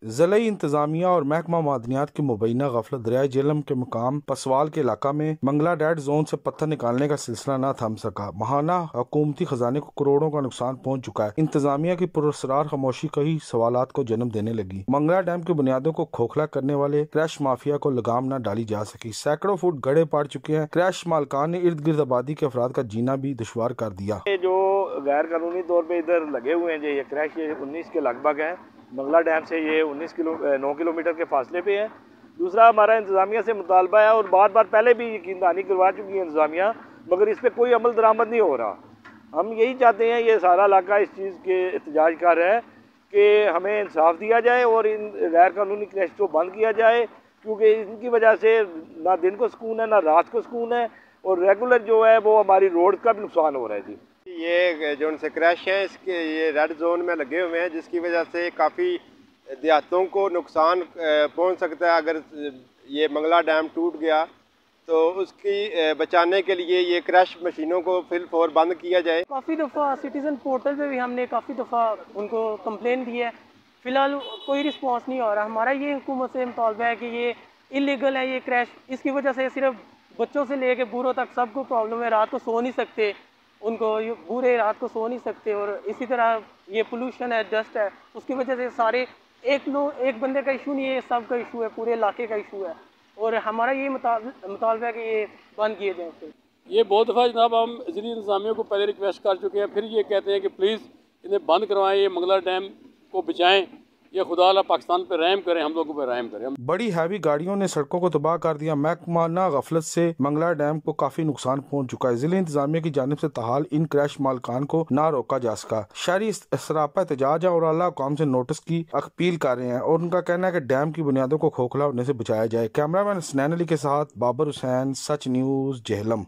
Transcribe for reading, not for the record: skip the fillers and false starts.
ضلعی انتظامیہ اور محکمہ معدنیات کی مبینہ غفلت دریائے جہلم کے مقام پسوال کے علاقہ میں منگلا ڈیڈ زون سے پتھر نکالنے کا سلسلہ نہ تھم سکا۔ ماہانہ حکومتی خزانے کو کروڑوں کا نقصان پہنچ چکا ہے۔ انتظامیہ کی پراسرار خاموشی کئی سوالات کو جنم دینے لگی۔ منگلا ڈیم کی بنیادوں کو کھوکھلا کرنے والے کریش مافیا کو لگام نہ ڈالی جا سکی۔ سینکڑوں فٹ گڑھے پڑ چکے ہیں۔ کریش مالکان نے ارد گرد آبادی کے افراد کا جینا بھی دشوار کر دیا۔ یہ جو غیر قانونی طور پہ ادھر لگے ہوئے ہیں یہ کریش 19 کے لگ بھگ ہے۔ منگلا ڈیم سے یہ 9 کلومیٹر کے فاصلے پہ ہے۔ دوسرا ہمارا انتظامیہ سے مطالبہ ہے اور بار بار پہلے بھی یقین دہانی کروا چکی ہے انتظامیہ، مگر اس پہ کوئی عمل درآمد نہیں ہو رہا۔ ہم یہی چاہتے ہیں، یہ سارا علاقہ اس چیز کے احتجاج کر ہے کہ ہمیں انصاف دیا جائے اور ان غیر قانونی کریش کو بند کیا جائے، کیونکہ ان کی وجہ سے نہ دن کو سکون ہے نہ رات کو سکون ہے، اور ریگولر جو ہے وہ ہماری روڈ کا بھی نقصان ہو رہا ہے۔ یہ جو ان سے کریش ہیں اس کے یہ ریڈ زون میں لگے ہوئے ہیں، جس کی وجہ سے کافی دیہاتوں کو نقصان پہنچ سکتا ہے۔ اگر یہ منگلا ڈیم ٹوٹ گیا تو اس کی بچانے کے لیے یہ کریش مشینوں کو فی الفور بند کیا جائے۔ کافی دفعہ سٹیزن پورٹل پہ بھی ہم نے کافی دفعہ ان کو کمپلین کی ہے، فی الحال کوئی رسپانس نہیں ہو رہا۔ ہمارا یہ حکومت سے مطالبہ ہے کہ یہ انلیگل ہے یہ کریش، اس کی وجہ سے صرف بچوں سے لے کے بوڑھوں تک سب کو پرابلم ہے، رات کو سو نہیں سکتے، ان کو بوڑھے رات کو سو نہیں سکتے، اور اسی طرح یہ پولوشن ہے، ڈسٹ ہے، اس کی وجہ سے سارے ایک بندے کا ایشو نہیں ہے، یہ سب کا ایشو ہے، پورے علاقے کا ایشو ہے، اور ہمارا یہ مطالبہ ہے کہ یہ بند کیے جائیں۔ یہ بہت دفعہ جناب ہم ضلعی انتظامیہ کو پہلے ریکویسٹ کر چکے ہیں، پھر یہ کہتے ہیں کہ پلیز انہیں بند کروائیں، یہ منگلا ڈیم کو بچائیں، یہ خدا اللہ پاکستان پہ رحم کریں، ہم لوگوں پہ رحم کریں۔ بڑی ہیوی گاڑیوں نے سڑکوں کو تباہ کر دیا۔ محکمہ غفلت سے منگلا ڈیم کو کافی نقصان پہنچ چکا ہے۔ ضلع انتظامیہ کی جانب سے تاحال ان کریش مالکان کو نہ روکا جا سکا۔ شہری سراپا احتجاج اور اعلیٰ حکام سے نوٹس کی اپیل کر رہے ہیں، اور ان کا کہنا ہے کہ ڈیم کی بنیادوں کو کھوکھلا ہونے سے بچایا جائے۔ کیمرہ مین حسنین علی کے ساتھ بابر حسین، سچ نیوز، جہلم۔